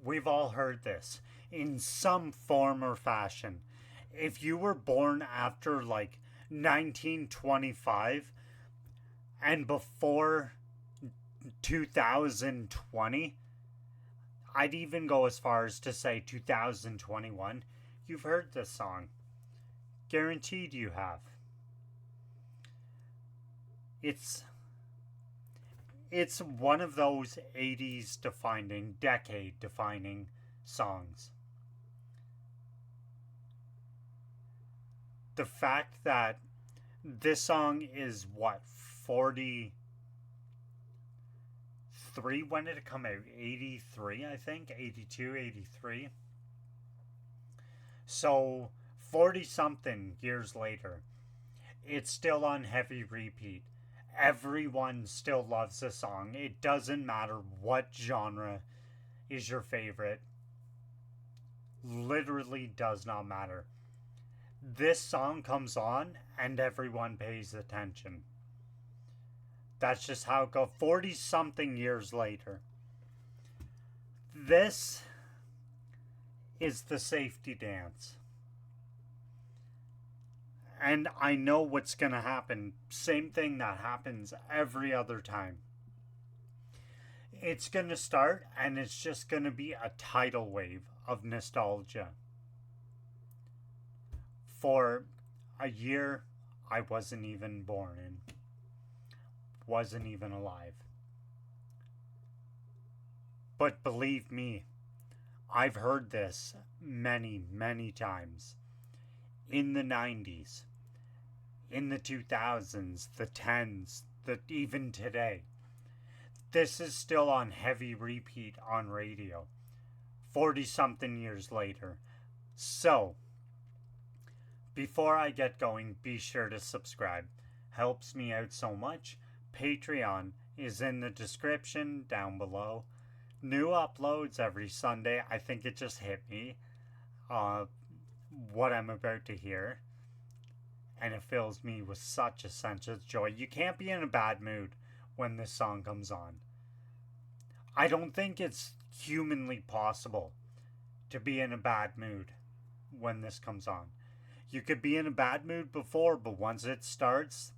We've all heard this in some form or fashion. If you were born after like 1925 and before 2020, I'd even go as far as to say 2021, you've heard this song. Guaranteed you have. It's one of those 80s defining, decade defining songs. The fact that this song is what, 43? When did it come out? 83, I think? 82, 83? So 40 something years later, it's still on heavy repeat. Everyone still loves the song. It doesn't matter what genre is your favorite. Literally does not matter. This song comes on and everyone pays attention. That's just how it goes. 40 something years later. This is the safety dance. And I know what's going to happen. Same thing that happens every other time. It's going to start and it's just going to be a tidal wave of nostalgia. For a year I wasn't even born in. Wasn't even alive. But believe me, I've heard this many, many times. In the 90s, in the 2000s, the 10s, even today. This is still on heavy repeat on radio. 40 something years later. So, before I get going, be sure to subscribe. Helps me out so much. Patreon is in the description down below. New uploads every Sunday. I think it just hit me. What I'm about to hear, and it fills me with such a sense of joy. You can't be in a bad mood when this song comes on. I don't think it's humanly possible to be in a bad mood when this comes on. You could be in a bad mood before, but once it starts,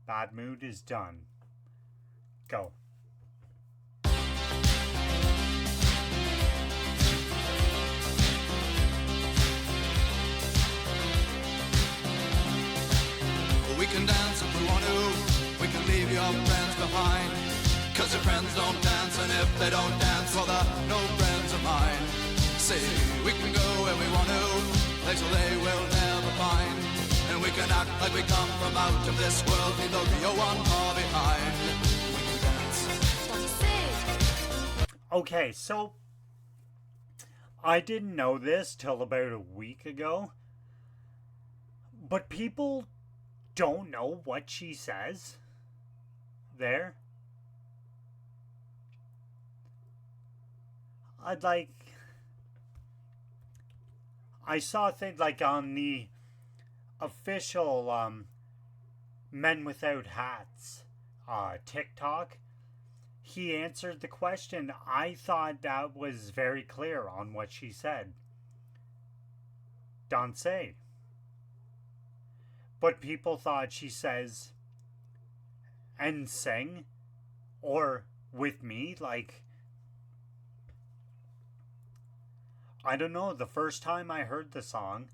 bad mood is done. Go. We can dance if we want to. We can leave your friends behind. Cause your friends don't dance, and if they don't dance, well, they're no friends of mine. See, we can go where we want to, places they will never find. And we can act like we come from out of this world, leave the real one far behind. We can dance. Okay, so I didn't know this till about a week ago, but people don't know what she says there. I saw things like on the official Men Without Hats TikTok, he answered the question. I thought that was very clear on what she said. Danse. But people thought she says, and sing, or with me, like, I don't know, the first time I heard the song,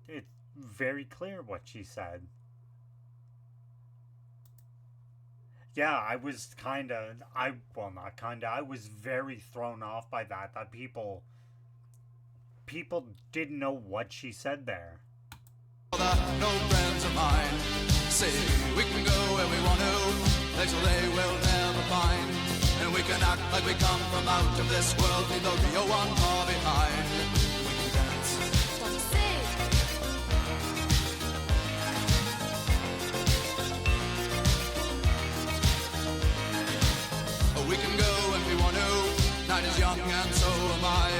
it's very clear what she said. Yeah, I was I was very thrown off by that people didn't know what she said there. No friends of mine. See, we can go where we want to, places they will never find. And we can act like we come from out of this world, leave the real one far behind. We can dance. We can go if we want to, night is young and so am I.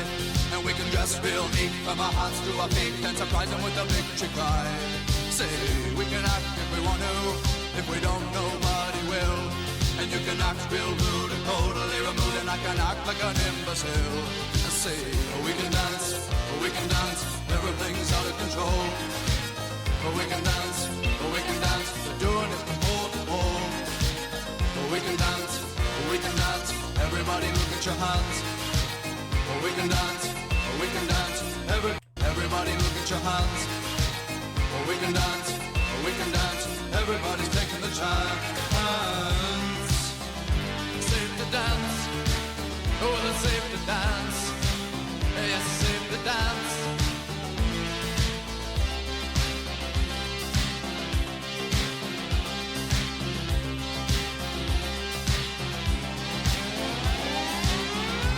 And we can dress real neat from our hearts to our feet and surprise them with a victory cry. Say, we can act if we want to, if we don't, nobody will. And you can act real rude totally removed, and I can act like an imbecile. I say, we can dance, everything's out of control. We can dance, they're doing it from pole to pole. We can dance, everybody look at your hands. We can dance, everybody look at your hands. We can dance, everybody's taking the chance. Safe to dance, oh, it's safe to dance. Yes, it's safe to dance.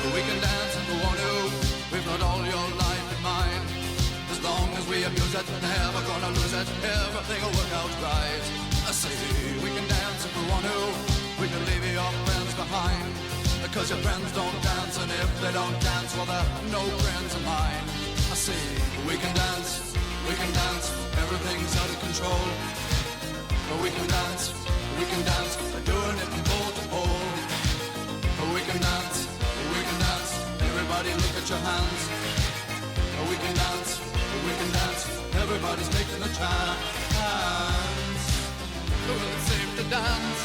We can dance if we want to. We've got all your life in mind. As long as we abuse it, never gonna lose it. Everything will work out right. I say we can dance if we want to. We can leave your friends behind. Because your friends don't dance, and if they don't dance, well, they're no friends of mine. I say we can dance, everything's out of control. But we can dance, we're doing it from pole to pole. But we can dance, everybody look at your hands. But we can dance, everybody's taking the chance. Well, it's safe to dance.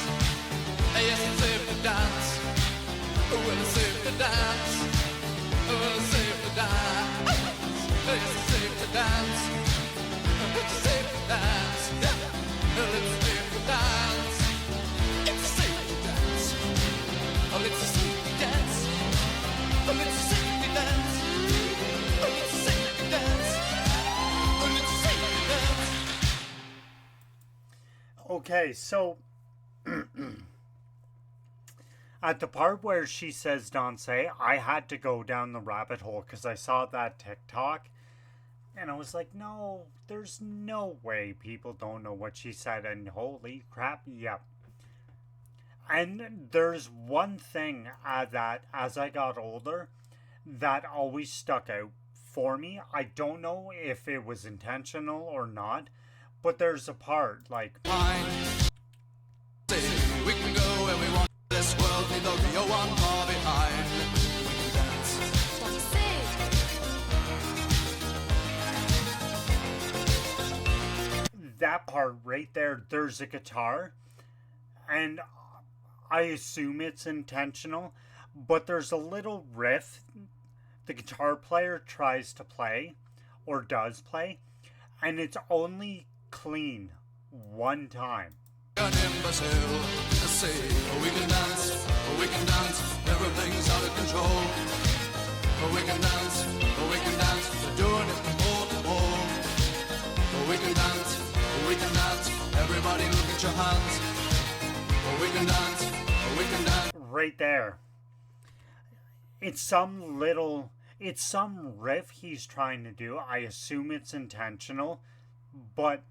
Yes, it's safe to dance. Well, it's safe to dance. Well, it's safe to dance. Yes, it's safe to dance. It's safe to dance. Yeah. Well, it's safe to dance. It's safe to dance. Well, it's safe to dance. Well, it's safe to dance. Well, it's safe to dance. Well, it's safe to dance. Okay, so at the part where she says "Don't say," I had to go down the rabbit hole because I saw that TikTok, and I was like, "No, there's no way people don't know what she said." And holy crap, yep. And there's one thing that, as I got older, that always stuck out for me. I don't know if it was intentional or not, but there's a part like. We can go where we want. This world, leave the real one far behind. We can dance. That part right there, there's a guitar, and I assume it's intentional, but there's a little riff the guitar player tries to play, or does play, and it's only clean one time. An imbecile, say, we can dance, everything's out of control. We can dance, we're doing it from pole to pole. We can dance, everybody look at your hands. We can dance. Right there. It's some riff he's trying to do. I assume it's intentional, but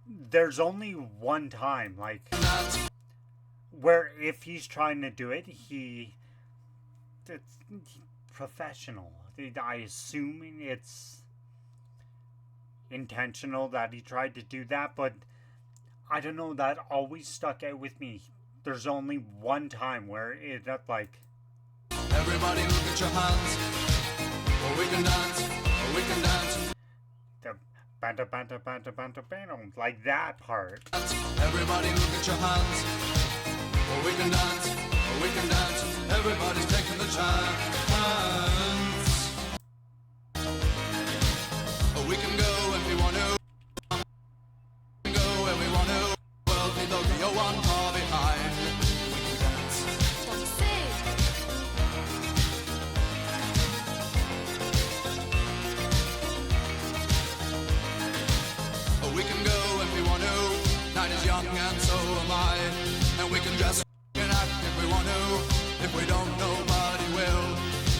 there's only one time, like, where if he's trying to do it, it's professional. I assume it's intentional that he tried to do that, but I don't know, that always stuck out with me. There's only one time where it, like... Everybody look at your hands. We can dance. The banta, like that part. Everybody look at your hands. We can dance. Everybody's taking the chance. We can go if we want to. We can go where we want to. Well, leave the real one far behind. We can dance. We can go if we want to. Night is young and so am I. And we can just act if we want to. If we don't, nobody will.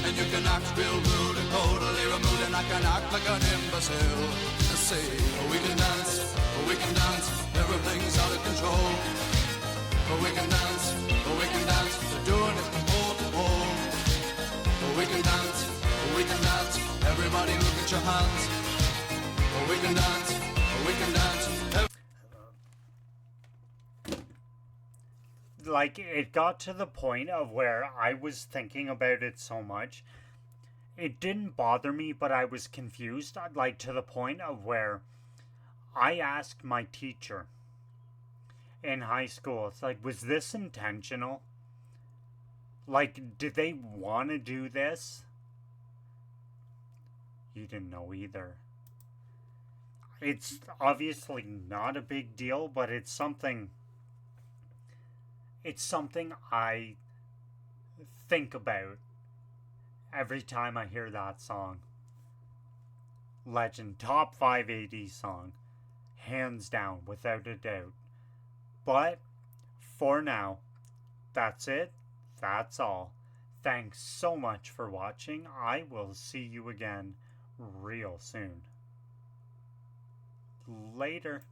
And you can act real rude and totally removed, and I can act like an imbecile. Say, we can dance, everything's out of control. We can dance, they're doing it from pole to pole. We can dance, everybody look at your hands. We can dance. like, it got to the point of where I was thinking about it so much. It didn't bother me, but I was confused, like, to the point of where I asked my teacher in high school, it's like, was this intentional? Like, did they want to do this? You didn't know either. It's obviously not a big deal, but it's something I think about every time I hear that song. Legend, top 5 80s song, hands down, without a doubt. But for now, that's it. That's all. Thanks so much for watching. I will see you again real soon. Later.